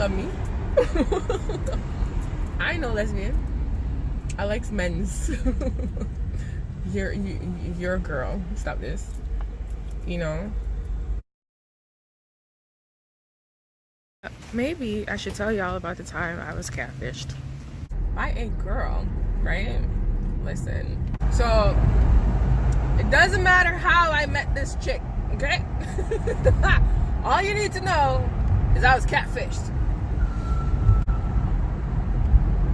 love me. I ain't no lesbian. I like men's. You're a girl. Stop this. You know. Maybe I should tell y'all about the time I was catfished by a girl, right? Listen. So it doesn't matter how I met this chick, okay? All you need to know is I was catfished.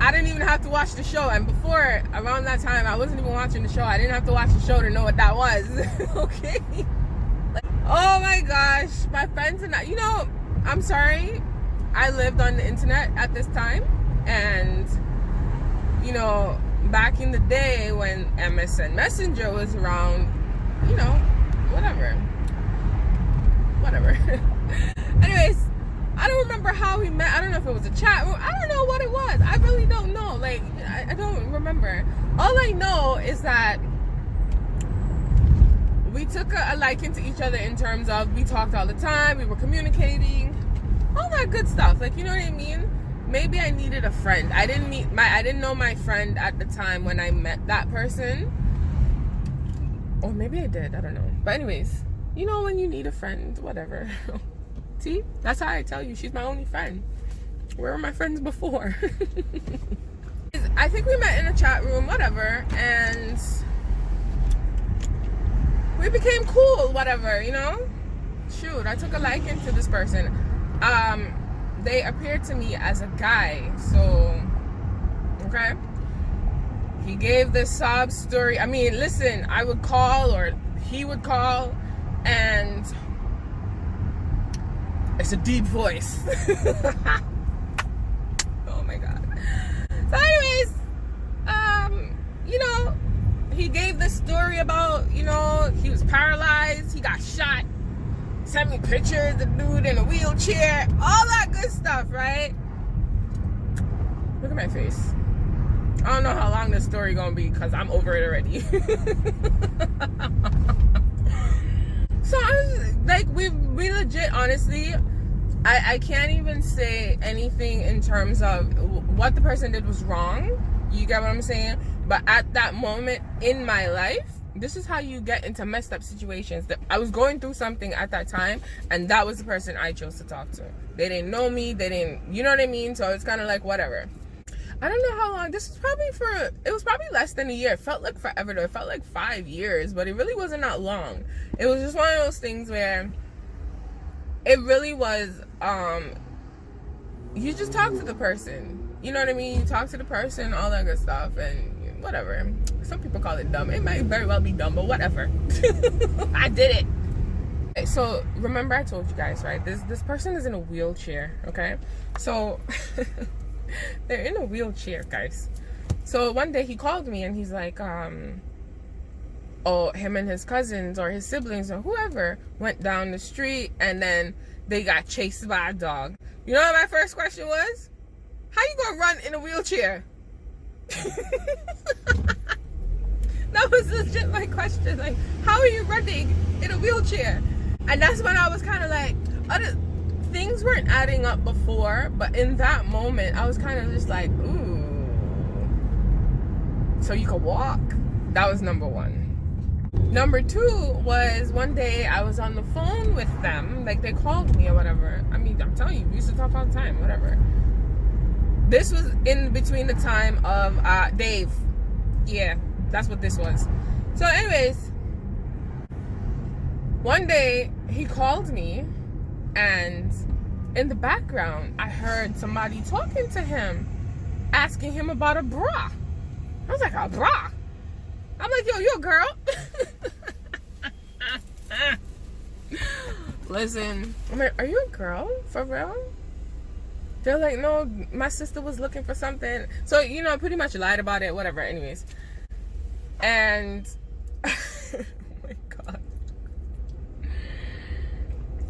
I didn't even have to watch the show, and before, around that time, I wasn't even watching the show. I didn't have to watch the show to know what that was. Okay? Like, oh my gosh, my friends and I, you know, I'm sorry, I lived on the internet at this time, and you know, back in the day when MSN Messenger was around, you know, whatever. Anyways, I don't remember how we met. I don't know if it was a chat room. I don't know what it was. I really don't know. Like, I don't remember. All I know is that we took a liking to each other in terms of we talked all the time, we were communicating, all that good stuff. Like, you know what I mean? Maybe I needed a friend. I didn't know my friend at the time when I met that person. Or maybe I did. I don't know. But anyways, you know when you need a friend, whatever. See? That's how I tell you. She's my only friend. Where were my friends before? I think we met in a chat room, whatever, and we became cool, whatever, you know? Shoot, I took a liking to this person. They appeared to me as a guy, so, okay? He gave this sob story. I mean, listen, I would call, or he would call, and it's a deep voice. Oh my god. So anyways, you know, he gave this story about, you know, he was paralyzed, he got shot, sent me pictures of the dude in a wheelchair, all that good stuff, right? Look at my face. I don't know how long this story gonna be because I'm over it already. So I was like, we legit, honestly, I can't even say anything in terms of what the person did was wrong. You get what I'm saying? But at that moment in my life, this is how you get into messed up situations. That I was going through something at that time, and that was the person I chose to talk to. They didn't know me. They didn't, you know what I mean? So it's kind of like whatever. I don't know how long. This was probably it was probably less than a year. It felt like forever though. It felt like 5 years, but it really wasn't that long. It was just one of those things where it really was, you just talk to the person. You know what I mean? You talk to the person, all that good stuff, and whatever. Some people call it dumb. It might very well be dumb, but whatever. I did it. So remember I told you guys, right? This person is in a wheelchair, okay? So they're in a wheelchair, guys. So one day he called me and he's like, oh, him and his cousins or his siblings or whoever went down the street and then they got chased by a dog. You know what my first question was? How you gonna run in a wheelchair? That was legit my question. Like, how are you running in a wheelchair? And that's when I was kind of like, things weren't adding up before, but in that moment, I was kind of just like, ooh. So you could walk? That was number one. Number two was one day I was on the phone with them. Like, they called me or whatever. I mean, I'm telling you, we used to talk all the time, whatever. This was in between the time of Dave. Yeah, that's what this was. So anyways, one day he called me and in the background I heard somebody talking to him, asking him about a bra. I was like, a bra? I'm like, yo, you a girl? Listen, I'm like, are you a girl? For real? They're like, no, my sister was looking for something. So, you know, pretty much lied about it, whatever, anyways. And, oh my God.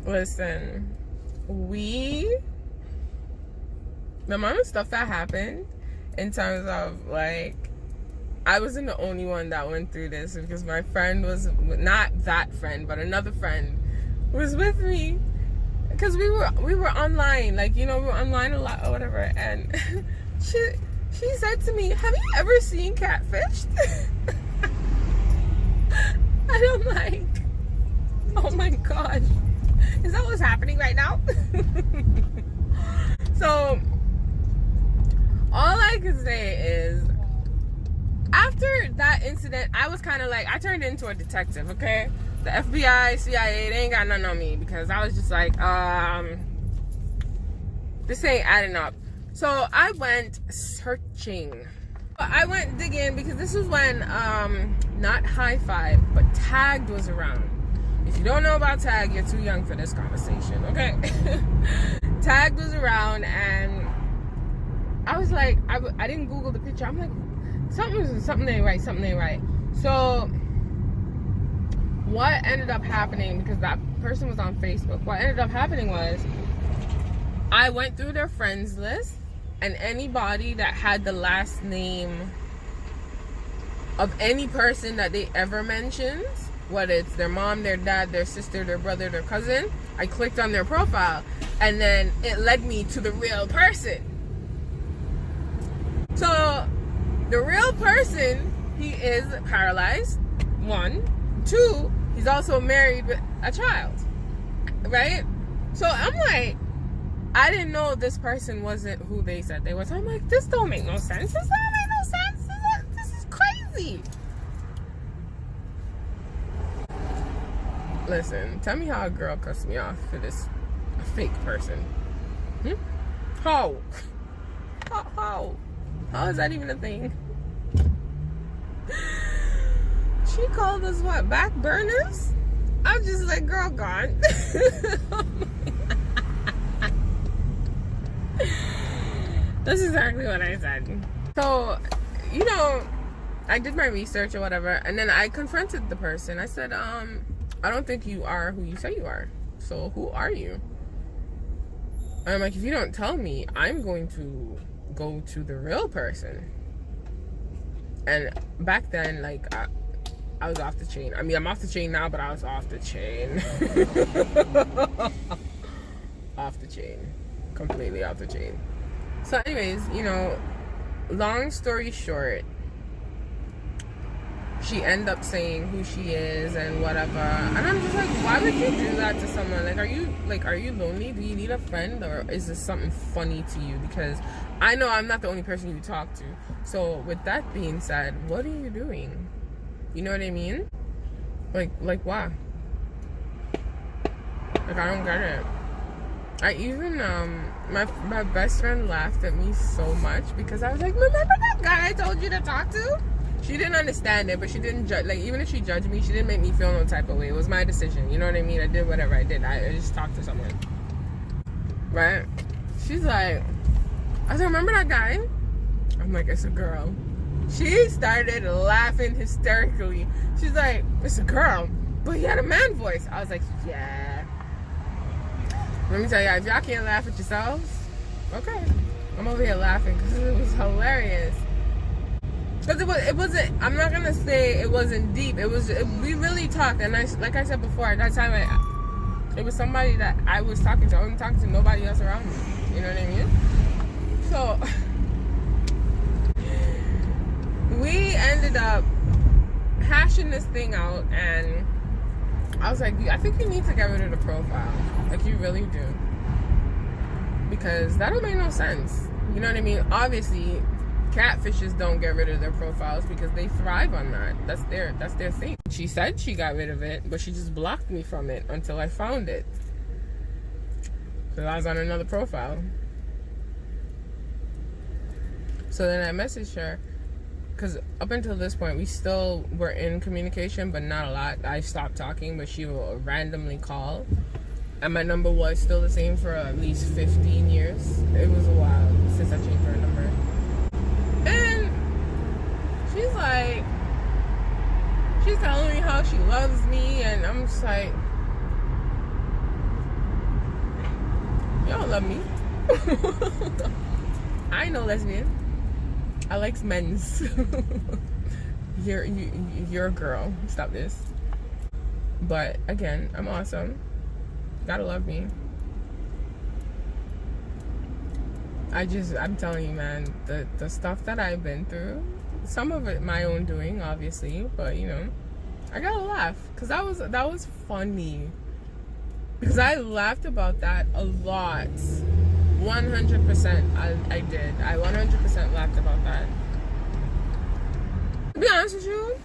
Listen, the amount of stuff that happened in terms of, like, I wasn't the only one that went through this because my friend was, not that friend, but another friend was with me. because we were online, like, you know, we were online a lot or whatever, and she said to me, have you ever seen Catfished? And I'm like, oh my gosh, is that what's happening right now? So all I can say is, after that incident, I was kind of like, I turned into a detective, okay? The FBI, CIA, they ain't got nothing on me, because I was just like, this ain't adding up. So I went searching. I went digging, because this was when, not High Five, but Tagged was around. If you don't know about Tag, you're too young for this conversation, okay? Tagged was around, and I was like, I didn't Google the picture. I'm like, something ain't right. So what ended up happening, because that person was on Facebook, what ended up happening was, I went through their friends list, and anybody that had the last name of any person that they ever mentioned, whether it's their mom, their dad, their sister, their brother, their cousin, I clicked on their profile, and then it led me to the real person. So the real person, he is paralyzed, 1. 2, he's also married with a child, right? So I'm like, I didn't know this person wasn't who they said they was. I'm like, this don't make no sense. This don't make no sense. This is crazy. Listen, tell me how a girl cussed me off for this fake person. How? How is that even a thing? She called us what? Back burners? I'm just like, girl, gone. That's exactly what I said. So, you know, I did my research or whatever, and then I confronted the person. I said, I don't think you are who you say you are. So who are you? And I'm like, if you don't tell me, I'm going to go to the real person. And back then, like, I was off the chain. I mean, I'm off the chain now, but I was off the chain. Off the chain. Completely off the chain. So anyways, you know, long story short, she ended up saying who she is and whatever. And I'm just like, why would you do that to someone? Like, are you lonely? Do you need a friend? Or is this something funny to you? Because I know I'm not the only person you talk to. So with that being said, what are you doing? You know what I mean? Like why? Like, I don't get it. I even, my best friend laughed at me so much because I was like, remember that guy I told you to talk to? She didn't understand it, but she didn't judge. Like, even if she judged me, she didn't make me feel no type of way. It was my decision. You know what I mean? I did whatever I did. I just talked to someone. Right? She's like, I said, remember that guy? I'm like, it's a girl. She started laughing hysterically. She's like, it's a girl, but he had a man voice. I was like, yeah. Let me tell you, if y'all can't laugh at yourselves, okay. I'm over here laughing because it was hilarious. Because it wasn't, I'm not going to say it wasn't deep. We really talked. And like I said before, at that time, it was somebody that I was talking to. I wasn't talking to nobody else around me. You know what I mean? So we ended up hashing this thing out, and I was like, I think you need to get rid of the profile. Like, you really do. Because that don't make no sense. You know what I mean? Obviously, catfishes don't get rid of their profiles because they thrive on that. That's their thing. She said she got rid of it, but she just blocked me from it until I found it. Because I was on another profile. So then I messaged her. Because up until this point, we still were in communication, but not a lot. I stopped talking, but she will randomly call. And my number was still the same for at least 15 years. It was a while since I changed her number. And she's like, she's telling me how she loves me, and I'm just like, you don't love me. I ain't no lesbian. I like men's. You're a girl. Stop this. But again, I'm awesome. Gotta love me. I'm telling you, man, the stuff that I've been through, some of it my own doing, obviously, but you know, I gotta laugh because that was funny. Because I laughed about that a lot. 100% I did. I 100% laughed about that. To be honest with you,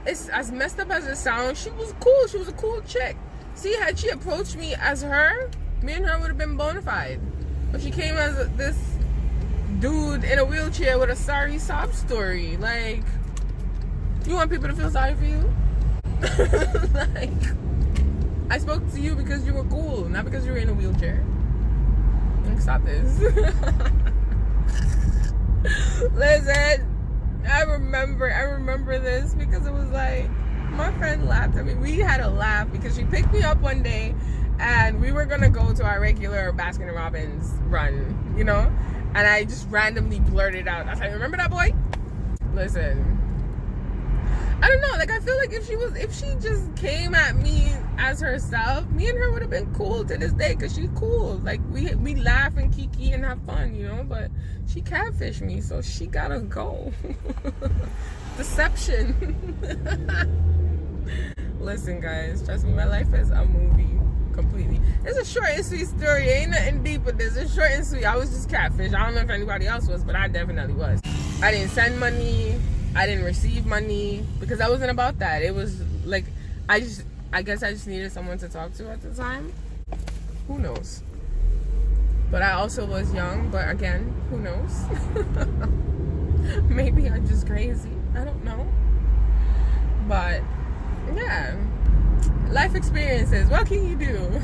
it's as messed up as it sounds, she was cool. She was a cool chick. See, had she approached me as her, me and her would have been bona fide. But she came as this dude in a wheelchair with a sorry sob story. Like, you want people to feel sorry for you? Like, I spoke to you because you were cool, not because you were in a wheelchair. Like, stop this. Listen, I remember this because it was like, my friend laughed at me. We had a laugh because she picked me up one day and we were gonna go to our regular Baskin & Robbins run, you know? And I just randomly blurted out, I said, remember that boy? Listen, I don't know, like, I feel like if she just came at me as herself, me and her would have been cool to this day because she's cool. Like, we laugh and kiki and have fun, you know? But she catfished me, so she gotta go. Deception. Listen, guys, trust me, my life is a movie completely. It's a short and sweet story. Ain't nothing deep with this. It's short and sweet. I was just catfish. I don't know if anybody else was, but I definitely was. I didn't send money. I didn't receive money because I wasn't about that. It was like, I guess I just needed someone to talk to at the time. Who knows? But I also was young, but again, who knows? Maybe I'm just crazy. I don't know. But yeah, life experiences. What can you do?